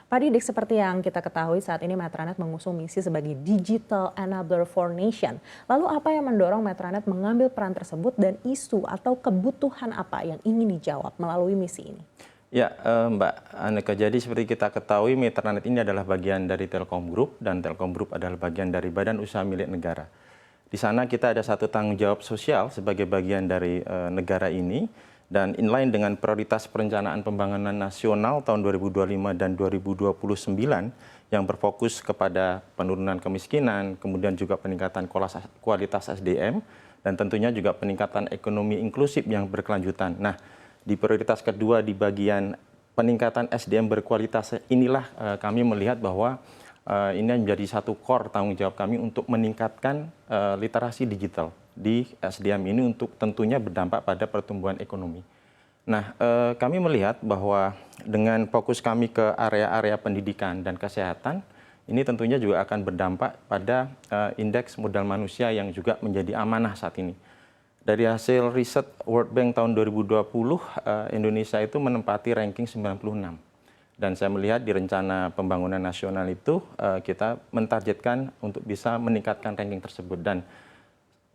Pak Didik, seperti yang kita ketahui saat ini Metranet mengusung misi sebagai Digital Enabler for Nation. Lalu apa yang mendorong Metranet mengambil peran tersebut dan isu atau kebutuhan apa yang ingin dijawab melalui misi ini? Ya, Mbak Aneka, jadi seperti kita ketahui Metranet ini adalah bagian dari Telkom Group dan Telkom Group adalah bagian dari badan usaha milik negara. Di sana kita ada satu tanggung jawab sosial sebagai bagian dari negara ini dan inline dengan prioritas perencanaan pembangunan nasional tahun 2025 dan 2029 yang berfokus kepada penurunan kemiskinan, kemudian juga peningkatan kualitas SDM dan tentunya juga peningkatan ekonomi inklusif yang berkelanjutan. Nah, di prioritas kedua di bagian peningkatan SDM berkualitas inilah kami melihat bahwa ini menjadi satu core tanggung jawab kami untuk meningkatkan literasi digital di SDM ini untuk tentunya berdampak pada pertumbuhan ekonomi. Nah, kami melihat bahwa dengan fokus kami ke area-area pendidikan dan kesehatan, ini tentunya juga akan berdampak pada indeks modal manusia yang juga menjadi amanah saat ini. Dari hasil riset World Bank tahun 2020, Indonesia itu menempati ranking 96. Dan saya melihat di rencana pembangunan nasional itu kita mentargetkan untuk bisa meningkatkan ranking tersebut. Dan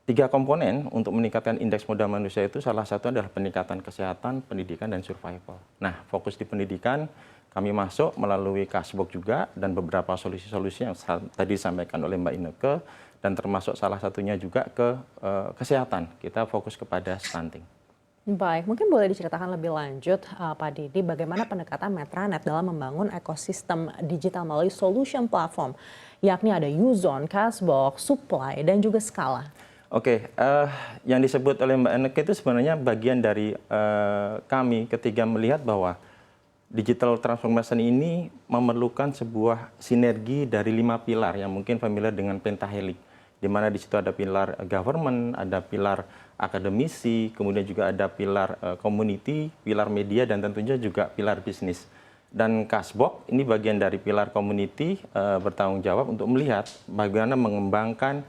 3 komponen untuk meningkatkan indeks modal manusia itu salah satu adalah peningkatan kesehatan, pendidikan, dan survival. Nah, fokus di pendidikan kami masuk melalui Kasbog juga dan beberapa solusi-solusi yang tadi disampaikan oleh Mbak Ineke, dan termasuk salah satunya juga ke kesehatan. Kita fokus kepada stunting. Baik, mungkin boleh diceritakan lebih lanjut Pak Didi bagaimana pendekatan Metranet dalam membangun ekosistem digital melalui solution platform, yakni ada Uzon, Castbox, Supply, dan juga Scala. Oke, yang disebut oleh Mbak Eneke itu sebenarnya bagian dari kami ketika melihat bahwa digital transformation ini memerlukan sebuah sinergi dari 5 pilar yang mungkin familiar dengan pentahelix, di mana di situ ada pilar government, ada pilar akademisi, kemudian juga ada pilar community, pilar media, dan tentunya juga pilar bisnis. Dan Kasbog ini bagian dari pilar community bertanggung jawab untuk melihat bagaimana mengembangkan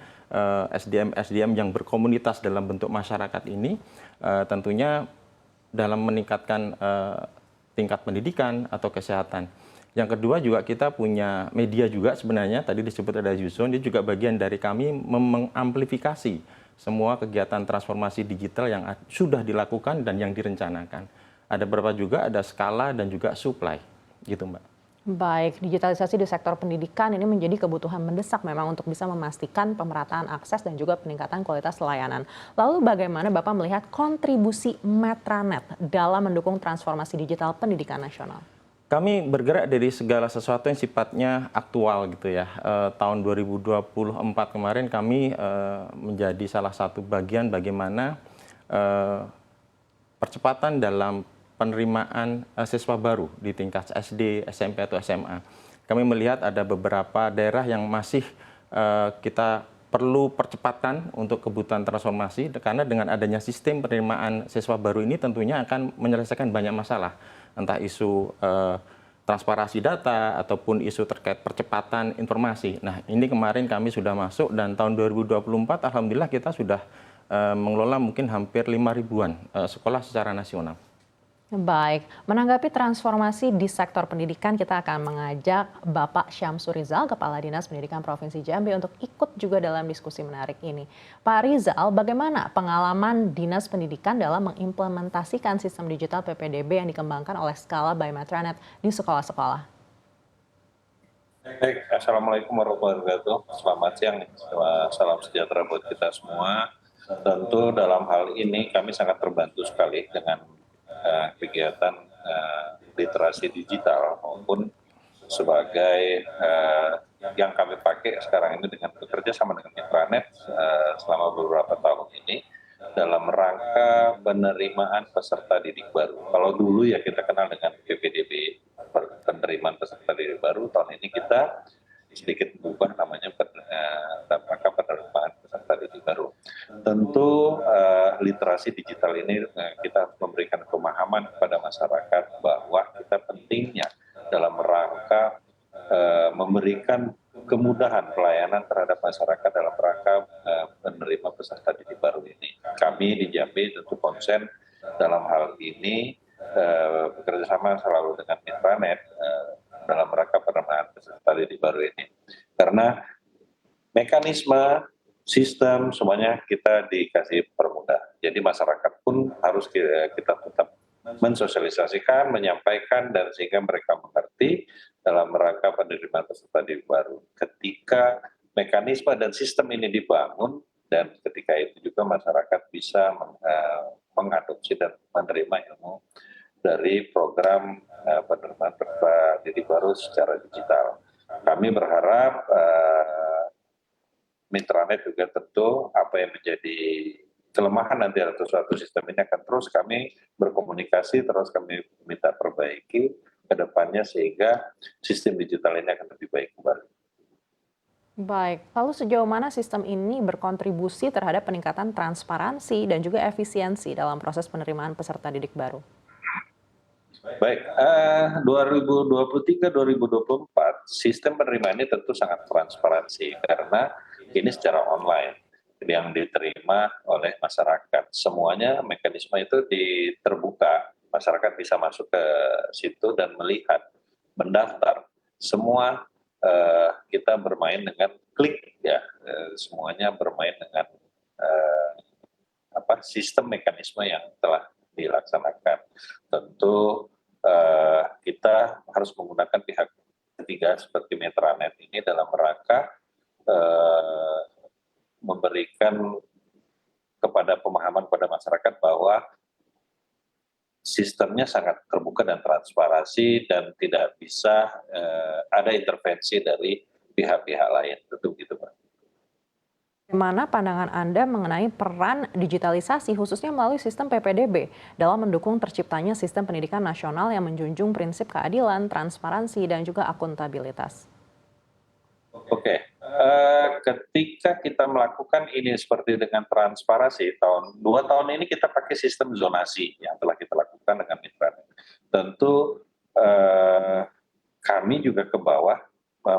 SDM yang berkomunitas dalam bentuk masyarakat ini, tentunya dalam meningkatkan tingkat pendidikan atau kesehatan. Yang kedua juga kita punya media juga sebenarnya, tadi disebut ada Uzon, dia juga bagian dari kami mengamplifikasi semua kegiatan transformasi digital yang sudah dilakukan dan yang direncanakan. Ada beberapa juga, ada Scala dan juga Supply, gitu Mbak. Baik, digitalisasi di sektor pendidikan ini menjadi kebutuhan mendesak memang untuk bisa memastikan pemerataan akses dan juga peningkatan kualitas layanan. Lalu bagaimana Bapak melihat kontribusi Metranet dalam mendukung transformasi digital pendidikan nasional? Kami bergerak dari segala sesuatu yang sifatnya aktual gitu ya. Tahun 2024 kemarin kami menjadi salah satu bagian bagaimana percepatan dalam penerimaan siswa baru di tingkat SD, SMP, atau SMA. Kami melihat ada beberapa daerah yang masih kita perlu percepatan untuk kebutuhan transformasi, karena dengan adanya sistem penerimaan siswa baru ini tentunya akan menyelesaikan banyak masalah, entah isu transparansi data ataupun isu terkait percepatan informasi. Nah, ini kemarin kami sudah masuk dan tahun 2024 alhamdulillah kita sudah mengelola mungkin hampir 5.000-an sekolah secara nasional. Baik, menanggapi transformasi di sektor pendidikan, kita akan mengajak Bapak Syamsur Rizal, Kepala Dinas Pendidikan Provinsi Jambi, untuk ikut juga dalam diskusi menarik ini. Pak Rizal, bagaimana pengalaman Dinas Pendidikan dalam mengimplementasikan sistem digital PPDB yang dikembangkan oleh Scala by Metranet di sekolah-sekolah? Baik, Assalamualaikum warahmatullahi wabarakatuh. Selamat siang, salam sejahtera buat kita semua. Tentu dalam hal ini kami sangat terbantu sekali dengan kegiatan literasi digital maupun sebagai yang kami pakai sekarang ini dengan bekerja sama dengan Metranet selama beberapa tahun ini dalam rangka penerimaan peserta didik baru. Kalau dulu ya kita kenal dengan PPDB, penerimaan peserta didik baru, tahun ini kita sedikit berubah namanya rangka penerimaan peserta didik baru. Tentu literasi digital ini kita memberikan pemahaman kepada masyarakat bahwa kita pentingnya dalam rangka memberikan kemudahan pelayanan terhadap masyarakat dalam rangka menerima peserta didik baru ini. Kami di Jambi tentu konsen dalam hal ini bekerjasama selalu dengan Metranet dalam rangka peserta didik baru ini. Karena mekanisme, sistem, semuanya kita dikasih permudah. Jadi masyarakat pun harus kita tetap mensosialisasikan, menyampaikan, dan sehingga mereka mengerti dalam rangka penerimaan peserta didik baru. Ketika mekanisme dan sistem ini dibangun, dan ketika itu juga masyarakat bisa mengadopsi dan menerima ilmu dari program penerimaan peserta didik baru secara digital. Kami berharap Mitranet juga tentu apa yang menjadi kelemahan nanti atau suatu sistem ini akan terus kami berkomunikasi, terus kami minta perbaiki ke depannya sehingga sistem digital ini akan lebih baik kembali. Baik, lalu sejauh mana sistem ini berkontribusi terhadap peningkatan transparansi dan juga efisiensi dalam proses penerimaan peserta didik baru? Baik, 2023-2024 sistem penerimaan ini tentu sangat transparansi karena ini secara online yang diterima oleh masyarakat. Semuanya mekanisme itu terbuka, masyarakat bisa masuk ke situ dan melihat, mendaftar. Semua kita bermain dengan klik ya, semuanya bermain dengan sistem mekanisme yang telah dilaksanakan. Tentu kita harus menggunakan pihak ketiga seperti Mitranet ini dalam rangka memberikan kepada pemahaman pada masyarakat bahwa sistemnya sangat terbuka dan transparansi dan tidak bisa ada intervensi dari pihak-pihak lain. Tentu gitu, Pak. Bagaimana pandangan Anda mengenai peran digitalisasi khususnya melalui sistem PPDB dalam mendukung terciptanya sistem pendidikan nasional yang menjunjung prinsip keadilan, transparansi, dan juga akuntabilitas? Oke, ketika kita melakukan ini seperti dengan transparansi, 2 tahun ini kita pakai sistem zonasi yang telah kita lakukan dengan mitra. Tentu kami juga ke bawah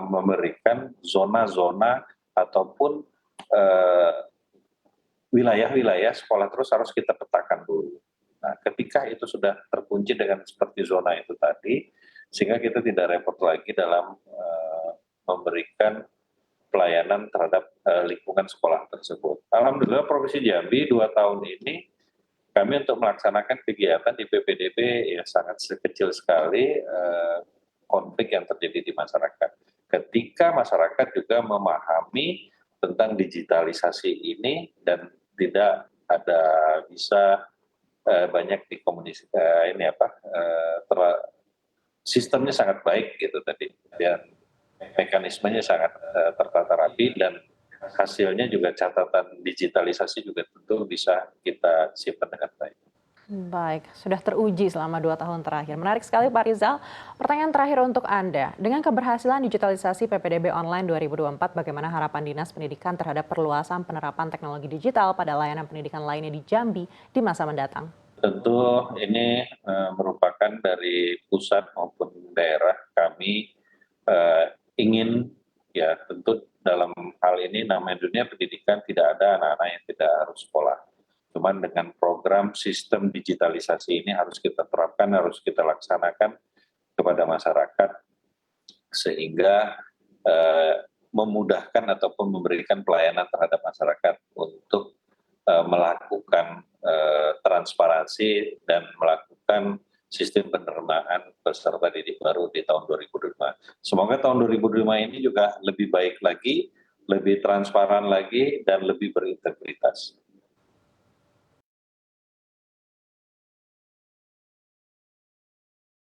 memberikan zona-zona ataupun wilayah-wilayah sekolah terus harus kita petakan dulu. Nah, ketika itu sudah terkunci dengan seperti zona itu tadi, sehingga kita tidak repot lagi dalam memberikan pelayanan terhadap lingkungan sekolah tersebut. Alhamdulillah Provinsi Jambi 2 tahun ini kami untuk melaksanakan kegiatan di PPDB ya sangat kecil sekali konflik yang terjadi di masyarakat. Ketika masyarakat juga memahami tentang digitalisasi ini dan tidak ada bisa banyak dikomunikasi sistemnya sangat baik gitu tadi dan mekanismenya sangat tertata rapi dan hasilnya juga catatan digitalisasi juga tentu bisa kita simpan dengan baik. Baik, sudah teruji selama 2 tahun terakhir. Menarik sekali Pak Rizal. Pertanyaan terakhir untuk Anda. Dengan keberhasilan digitalisasi PPDB online 2024, bagaimana harapan Dinas Pendidikan terhadap perluasan penerapan teknologi digital pada layanan pendidikan lainnya di Jambi di masa mendatang? Tentu ini merupakan dari pusat maupun daerah kami ingin ya tentu dalam hal ini namanya dunia pendidikan tidak ada anak-anak yang tidak harus sekolah. Cuman dengan program sistem digitalisasi ini harus kita terapkan, harus kita laksanakan kepada masyarakat sehingga memudahkan ataupun memberikan pelayanan terhadap masyarakat untuk melakukan transparansi dan melakukan sistem penerimaan peserta didik baru di tahun 2025. Semoga tahun 2025 ini juga lebih baik lagi, lebih transparan lagi, dan lebih berintegritas.